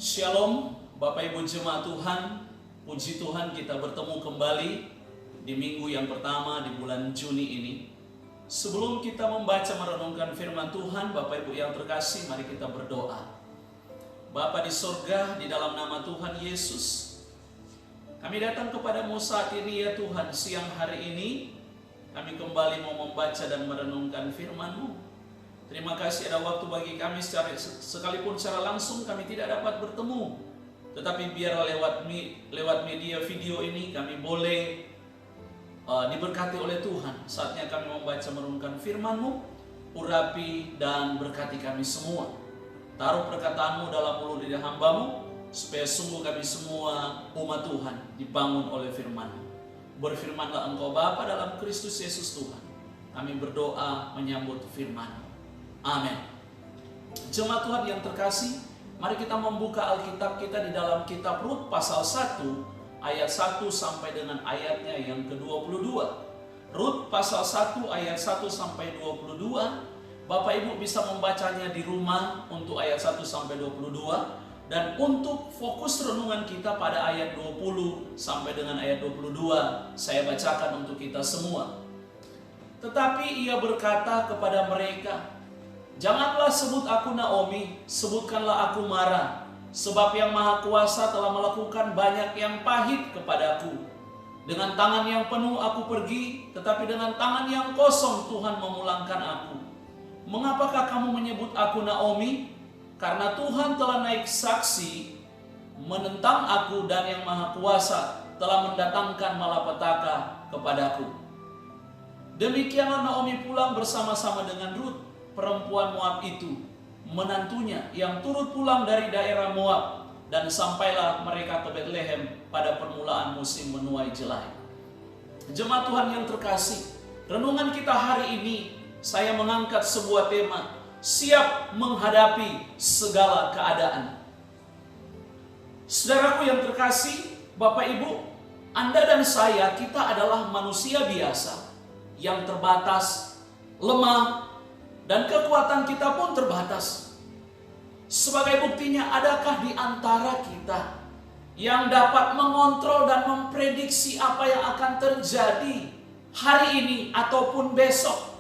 Shalom Bapak Ibu Jemaat Tuhan, puji Tuhan kita bertemu kembali di minggu yang pertama di bulan Juni ini. Sebelum kita membaca merenungkan firman Tuhan, Bapak Ibu yang terkasih, mari kita berdoa. Bapa di surga, di dalam nama Tuhan Yesus, kami datang kepadamu saat ini ya Tuhan. Siang hari ini kami kembali mau membaca dan merenungkan firman-Mu. Terima kasih ada waktu bagi kami sekalipun secara langsung kami tidak dapat bertemu. Tetapi biarlah lewat media video ini kami boleh diberkati oleh Tuhan. Saatnya kami membaca merenungkan firman-Mu, urapi dan berkati kami semua. Taruh perkataan-Mu dalam mulut lidah hamba-Mu, supaya sungguh kami semua umat Tuhan dibangun oleh firman-Mu. Berfirmanlah Engkau Bapa dalam Kristus Yesus Tuhan. Kami berdoa menyambut firman-Mu. Amin. Jemaat Tuhan yang terkasih, mari kita membuka Alkitab kita di dalam kitab Rut pasal 1 ayat 1 sampai dengan ayatnya yang ke-22. Rut pasal 1 ayat 1 sampai 22. Bapak Ibu bisa membacanya di rumah untuk ayat 1 sampai 22, dan untuk fokus renungan kita pada ayat 20 sampai dengan ayat 22 saya bacakan untuk kita semua. Tetapi ia berkata kepada mereka, "Janganlah sebut aku Naomi, sebutkanlah aku Mara, sebab yang Maha Kuasa telah melakukan banyak yang pahit kepadaku. Dengan tangan yang penuh aku pergi, tetapi dengan tangan yang kosong Tuhan memulangkan aku. Mengapakah kamu menyebut aku Naomi? Karena Tuhan telah naik saksi menentang aku, dan yang Maha Kuasa telah mendatangkan malapetaka kepadaku." Demikianlah Naomi pulang bersama-sama dengan Rut, perempuan Moab itu, menantunya yang turut pulang dari daerah Moab, dan sampailah mereka ke Betlehem pada permulaan musim menuai jelai. Jemaat Tuhan yang terkasih, renungan kita hari ini saya mengangkat sebuah tema, siap menghadapi segala keadaan. Saudaraku yang terkasih, Bapak Ibu, Anda dan saya, kita adalah manusia biasa yang terbatas, lemah, dan kekuatan kita pun terbatas. Sebagai buktinya, adakah di antara kita yang dapat mengontrol dan memprediksi apa yang akan terjadi hari ini ataupun besok?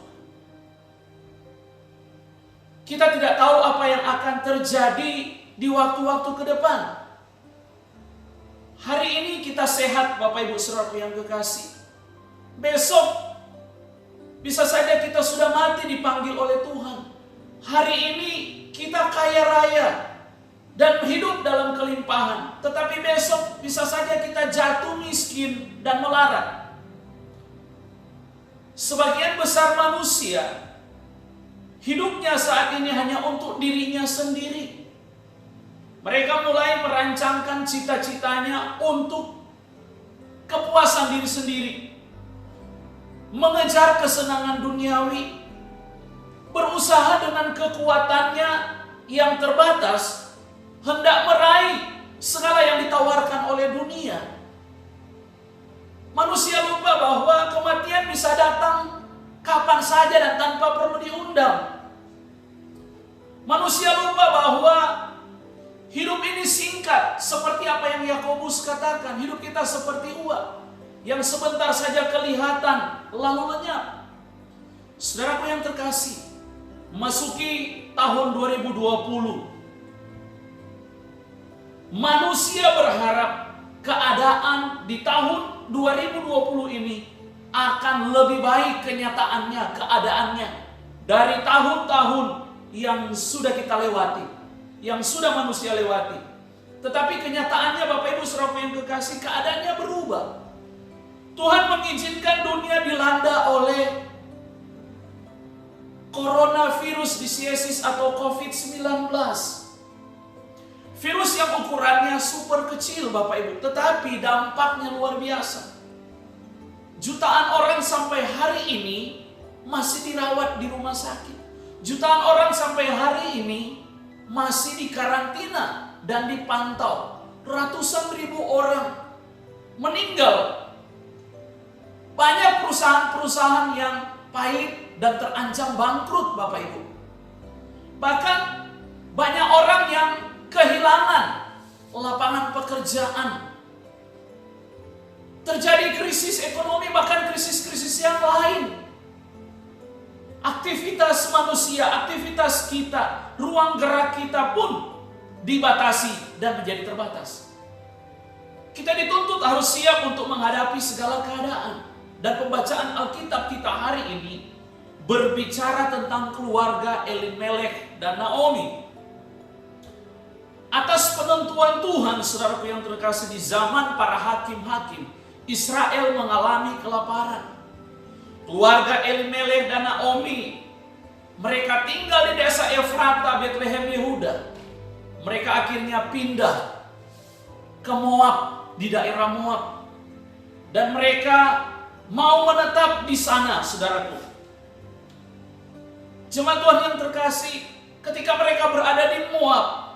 Kita tidak tahu apa yang akan terjadi di waktu-waktu ke depan. Hari ini kita sehat, Bapak Ibu Saudaraku yang kekasih. Besok bisa saja kita sudah mati dipanggil oleh Tuhan. Hari ini kita kaya raya dan hidup dalam kelimpahan, tetapi besok bisa saja kita jatuh miskin dan melarat. Sebagian besar manusia hidupnya saat ini hanya untuk dirinya sendiri. Mereka mulai merancangkan cita-citanya untuk kepuasan diri sendiri, mengejar kesenangan duniawi, berusaha dengan kekuatannya yang terbatas, hendak meraih segala yang ditawarkan oleh dunia. Manusia lupa bahwa kematian bisa datang kapan saja dan tanpa perlu diundang. Manusia lupa bahwa hidup ini singkat, seperti apa yang Yakobus katakan, hidup kita seperti uap yang sebentar saja kelihatan lalu lenyap. Saudaraku yang terkasih, memasuki tahun 2020, manusia berharap keadaan di tahun 2020 ini akan lebih baik kenyataannya, keadaannya dari tahun-tahun yang sudah kita lewati, yang sudah manusia lewati. Tetapi kenyataannya, Bapak Ibu Saudaraku yang kekasih, keadaannya berubah. Tuhan mengizinkan dunia dilanda oleh coronavirus disease atau COVID-19. Virus yang ukurannya super kecil, Bapak Ibu, tetapi dampaknya luar biasa. Jutaan orang sampai hari ini masih dirawat di rumah sakit. Jutaan orang sampai hari ini masih dikarantina dan dipantau. Ratusan ribu orang meninggal. Banyak perusahaan-perusahaan yang pahit dan terancam bangkrut, Bapak Ibu. Bahkan banyak orang yang kehilangan lapangan pekerjaan. Terjadi krisis ekonomi, bahkan krisis-krisis yang lain. Aktivitas manusia, aktivitas kita, ruang gerak kita pun dibatasi dan menjadi terbatas. Kita dituntut harus siap untuk menghadapi segala keadaan. Dan pembacaan Alkitab kita hari ini berbicara tentang keluarga Elimelek dan Naomi. Atas penentuan Tuhan, saudaraku yang terkasih, di zaman para hakim-hakim, Israel mengalami kelaparan. Keluarga Elimelek dan Naomi, mereka tinggal di desa Efrata, Betlehem, Yehuda. Mereka akhirnya pindah ke Moab, di daerah Moab. Dan mereka mau menetap di sana, saudaraku. Jemaat Tuhan yang terkasih, ketika mereka berada di Moab,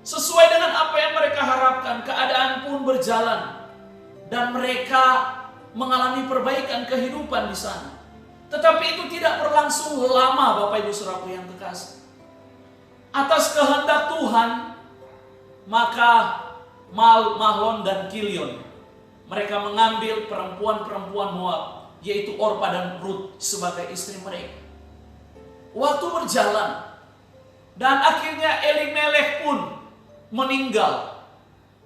sesuai dengan apa yang mereka harapkan, keadaan pun berjalan. Dan mereka mengalami perbaikan kehidupan di sana. Tetapi itu tidak berlangsung lama, Bapak Ibu Saudaraku yang terkasih. Atas kehendak Tuhan, maka Mahlon dan Kilion, mereka mengambil perempuan-perempuan Moab, yaitu Orpa dan Rut sebagai istri mereka. Waktu berjalan, dan akhirnya Elimelek pun meninggal.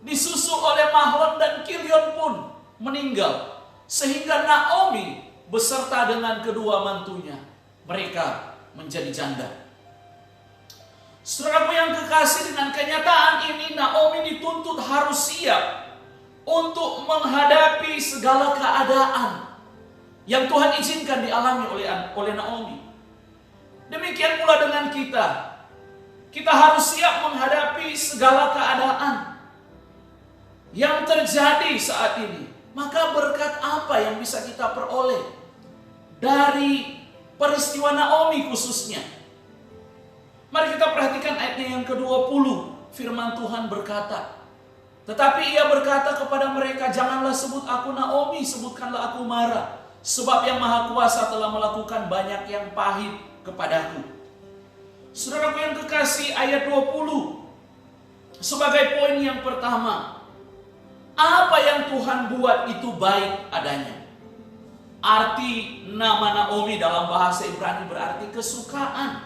Disusul oleh Mahlon dan Kilion pun meninggal. Sehingga Naomi beserta dengan kedua mantunya, mereka menjadi janda. Saudaraku yang kekasih, dengan kenyataan ini Naomi dituntut harus siap untuk menghadapi segala keadaan yang Tuhan izinkan dialami oleh Naomi. Demikian pula dengan kita. Kita harus siap menghadapi segala keadaan yang terjadi saat ini. Maka berkat apa yang bisa kita peroleh dari peristiwa Naomi khususnya? Mari kita perhatikan ayatnya yang ke-20. Firman Tuhan berkata, tetapi ia berkata kepada mereka, janganlah sebut aku Naomi, sebutkanlah aku Mara. Sebab yang Maha Kuasa telah melakukan banyak yang pahit kepadaku. Saudaraku yang kekasih, ayat 20 sebagai poin yang pertama. Apa yang Tuhan buat itu baik adanya. Arti nama Naomi dalam bahasa Ibrani berarti kesukaan.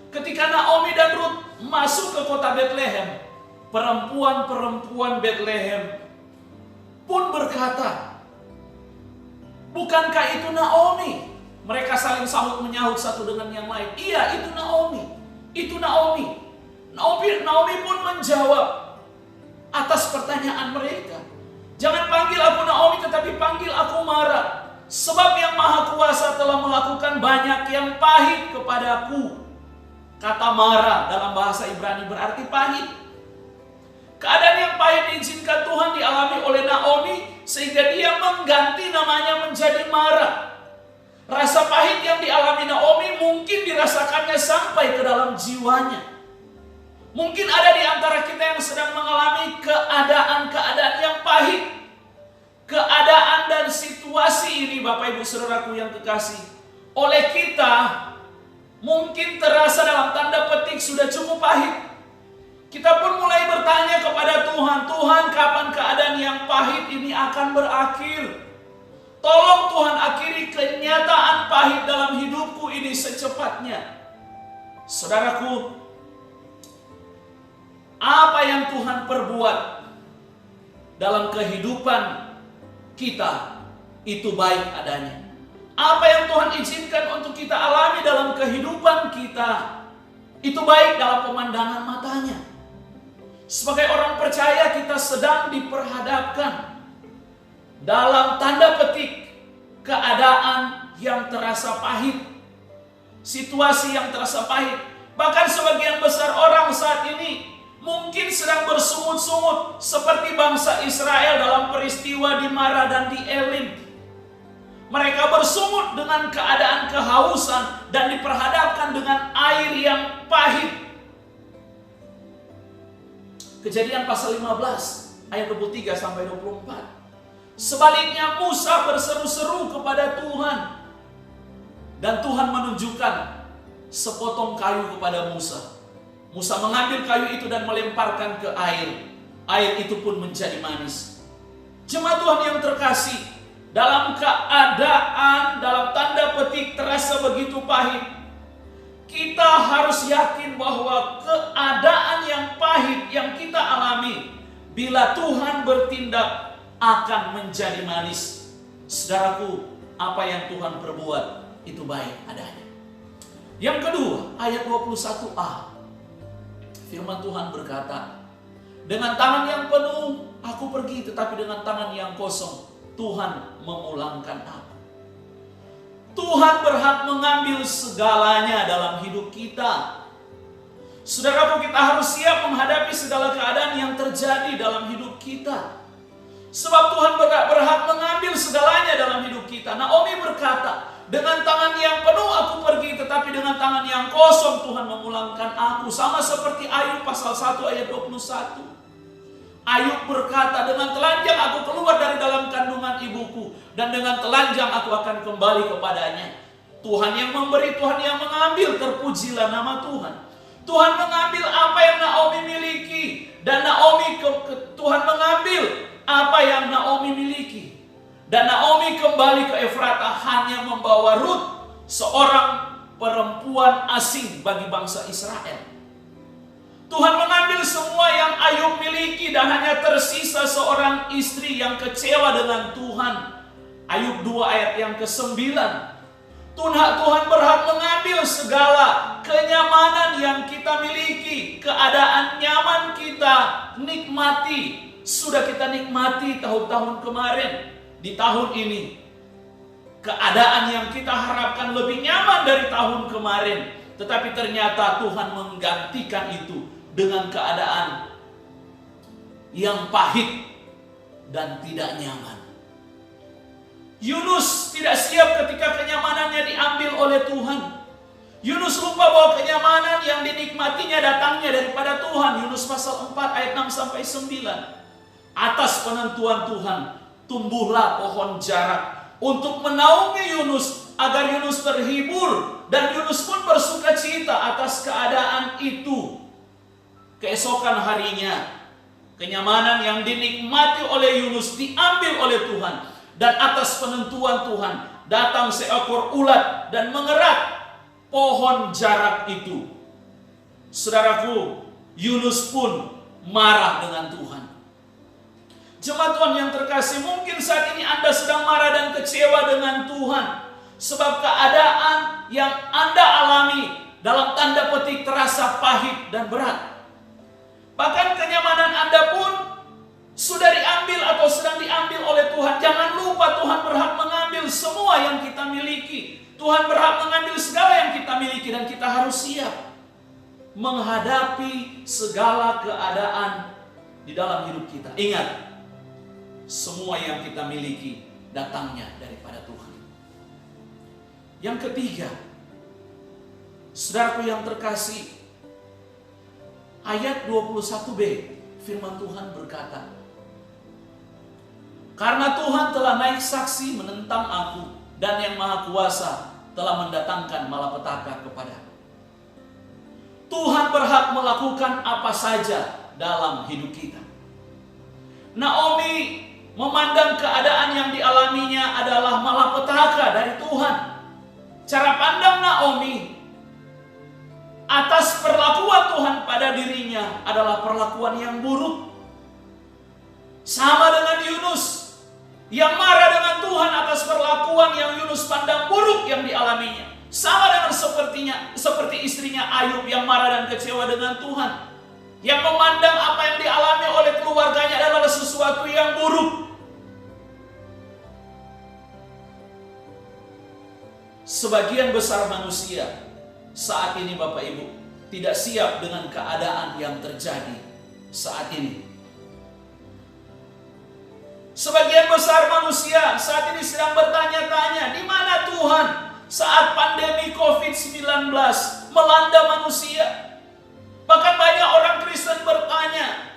Ketika Naomi dan Rut masuk ke kota Betlehem, perempuan-perempuan Betlehem pun berkata, bukankah itu Naomi? Mereka saling sahut menyahut satu dengan yang lain. Iya, itu Naomi. Itu Naomi. Naomi pun menjawab atas pertanyaan mereka. Jangan panggil aku Naomi, tetapi panggil aku Mara. Sebab yang Maha Kuasa telah melakukan banyak yang pahit kepadaku. Kata Mara dalam bahasa Ibrani berarti pahit. Keadaan yang pahit diizinkan Tuhan dialami oleh Naomi, sehingga dia mengganti namanya menjadi Mara. Rasa pahit yang dialami Naomi mungkin dirasakannya sampai ke dalam jiwanya. Mungkin ada di antara kita yang sedang mengalami keadaan-keadaan yang pahit. Keadaan dan situasi ini, Bapak Ibu Saudaraku yang kekasih, oleh kita mungkin terasa dalam tanda petik sudah cukup pahit. Kita pun mulai bertanya kepada Tuhan, Tuhan, kapan keadaan yang pahit ini akan berakhir? Tolong Tuhan, akhiri kenyataan pahit dalam hidupku ini secepatnya. Saudaraku, apa yang Tuhan perbuat dalam kehidupan kita itu baik adanya. Apa yang Tuhan izinkan untuk kita alami dalam kehidupan kita itu baik dalam pemandangan matanya. Sebagai orang percaya, kita sedang diperhadapkan dalam tanda petik keadaan yang terasa pahit, situasi yang terasa pahit. Bahkan sebagian besar orang saat ini mungkin sedang bersungut-sungut seperti bangsa Israel dalam peristiwa di Mara dan di Elim. Mereka bersungut dengan keadaan kehausan dan diperhadapkan dengan air yang pahit. Kejadian pasal 15 ayat 23 sampai 24. Sebaliknya Musa berseru-seru kepada Tuhan, dan Tuhan menunjukkan sepotong kayu kepada Musa. Musa mengambil kayu itu dan melemparkan ke air. Air itu pun menjadi manis. Jemaat Tuhan yang terkasih, dalam keadaan, dalam tanda petik terasa begitu pahit, kita harus yakin bahwa keadaan yang pahit yang kita alami, bila Tuhan bertindak akan menjadi manis. Saudaraku, apa yang Tuhan perbuat itu baik adanya. Yang kedua, ayat 21a. Firman Tuhan berkata, dengan tangan yang penuh aku pergi, tetapi dengan tangan yang kosong Tuhan memulangkan aku. Tuhan berhak mengambil segalanya dalam hidup kita. Saudaraku, kita harus siap menghadapi segala keadaan yang terjadi dalam hidup kita. Sebab Tuhan berhak mengambil segalanya dalam hidup kita. Naomi berkata, dengan tangan yang penuh aku pergi, tetapi dengan tangan yang kosong Tuhan memulangkan aku. Sama seperti Ayub pasal 1 ayat 21. Ayub berkata, dengan telanjang aku keluar dari dalam kandungan ibuku, dan dengan telanjang aku akan kembali kepadanya. Tuhan yang memberi, Tuhan yang mengambil, terpujilah nama Tuhan. Tuhan mengambil apa yang Naomi miliki, dan Tuhan mengambil apa yang Naomi miliki. Dan Naomi kembali ke Efrata hanya membawa Rut, seorang perempuan asing bagi bangsa Israel. Tuhan mengambil semua yang Ayub miliki dan hanya tersisa seorang istri yang kecewa dengan Tuhan. Ayub 2 ayat yang ke-9. Tuhan berhak mengambil segala kenyamanan yang kita miliki, keadaan nyaman kita nikmati. Sudah kita nikmati tahun-tahun kemarin. Di tahun ini, keadaan yang kita harapkan lebih nyaman dari tahun kemarin, tetapi ternyata Tuhan menggantikan itu dengan keadaan yang pahit dan tidak nyaman. Yunus tidak siap ketika kenyamanannya diambil oleh Tuhan. Yunus lupa bahwa kenyamanan yang dinikmatinya datangnya daripada Tuhan. Yunus pasal 4 ayat 6-9. Atas penentuan Tuhan, tumbuhlah pohon jarak untuk menaungi Yunus, agar Yunus terhibur dan Yunus pun bersuka cita atas keadaan itu. Keesokan harinya, kenyamanan yang dinikmati oleh Yunus diambil oleh Tuhan, dan atas penentuan Tuhan datang seekor ulat dan mengerat pohon jarak itu. Saudaraku, Yunus pun marah dengan Tuhan. Jemaat Tuhan yang terkasih, mungkin saat ini Anda sedang marah dan kecewa dengan Tuhan, sebab keadaan yang Anda alami dalam tanda petik terasa pahit dan berat. Bahkan kenyamanan Anda pun sudah diambil atau sedang diambil oleh Tuhan. Jangan lupa Tuhan berhak mengambil semua yang kita miliki. Tuhan berhak mengambil segala yang kita miliki, dan kita harus siap menghadapi segala keadaan di dalam hidup kita. Ingat, semua yang kita miliki datangnya daripada Tuhan. Yang ketiga, saudaraku yang terkasih, ayat 21b, firman Tuhan berkata, karena Tuhan telah naik saksi menentang aku, dan yang Maha Kuasa telah mendatangkan malapetaka kepadaku. Tuhan berhak melakukan apa saja dalam hidup kita. Naomi memandang keadaan yang dialaminya adalah malapetaka dari Tuhan. Cara pandang Naomi atas perlakuan Tuhan pada dirinya adalah perlakuan yang buruk. Sama dengan Yunus yang marah dengan Tuhan atas perlakuan yang Yunus pandang buruk yang dialaminya. Sama dengan seperti istrinya Ayub yang marah dan kecewa dengan Tuhan, yang memandang apa yang dialami oleh keluarganya adalah sesuatu yang buruk. Sebagian besar manusia saat ini, Bapak Ibu, tidak siap dengan keadaan yang terjadi saat ini. Sebagian besar manusia saat ini sedang bertanya-tanya, di mana Tuhan saat pandemi COVID-19 melanda manusia? Bahkan banyak orang Kristen bertanya,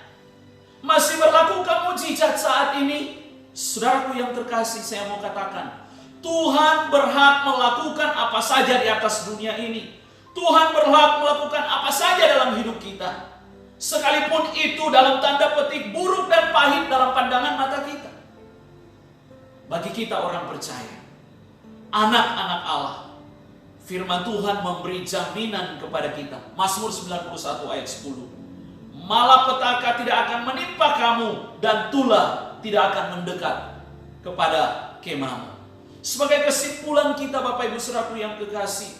masih berlakukah mujizat saat ini? Saudaraku yang terkasih, saya mau katakan, Tuhan berhak melakukan apa saja di atas dunia ini. Tuhan berhak melakukan apa saja dalam hidup kita, sekalipun itu dalam tanda petik buruk dan pahit dalam pandangan mata kita. Bagi kita orang percaya, anak-anak Allah, firman Tuhan memberi jaminan kepada kita. Mazmur 91 ayat 10. Malapetaka tidak akan menimpa kamu dan tulah tidak akan mendekat kepada kemahmu. Sebagai kesimpulan kita Bapak Ibu Saudaraku yang kekasih,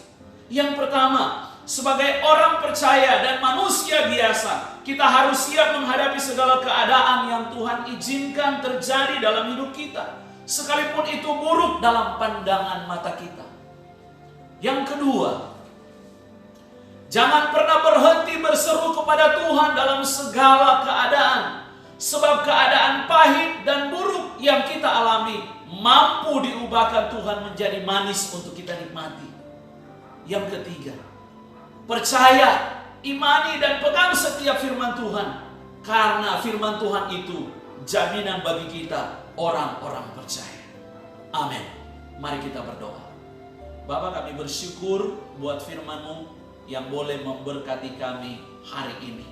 yang pertama, sebagai orang percaya dan manusia biasa, kita harus siap menghadapi segala keadaan yang Tuhan izinkan terjadi dalam hidup kita, sekalipun itu buruk dalam pandangan mata kita. Yang kedua, jangan pernah berhenti berseru kepada Tuhan dalam segala keadaan, sebab keadaan pahit dan buruk yang kita alami mampu diubahkan Tuhan menjadi manis untuk kita nikmati. Yang ketiga, percaya, imani dan pegang setiap firman Tuhan, karena firman Tuhan itu jaminan bagi kita orang-orang percaya. Amin. Mari kita berdoa. Bapa, kami bersyukur buat firman-Mu yang boleh memberkati kami hari ini.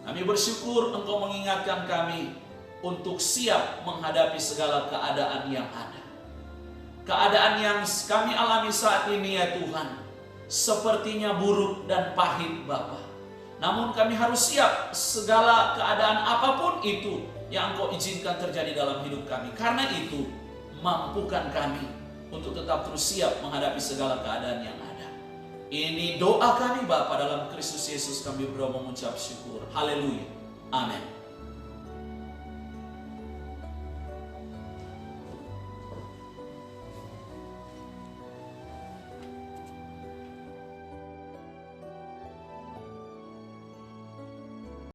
Kami bersyukur Engkau mengingatkan kami untuk siap menghadapi segala keadaan yang ada. Keadaan yang kami alami saat ini ya Tuhan, sepertinya buruk dan pahit Bapa. Namun kami harus siap segala keadaan apapun itu yang Engkau izinkan terjadi dalam hidup kami. Karena itu, mampukan kami untuk tetap terus siap menghadapi segala keadaan yang ada. Ini doa kami Bapa, dalam Kristus Yesus kami berdoa mengucap syukur. Haleluya. Amin.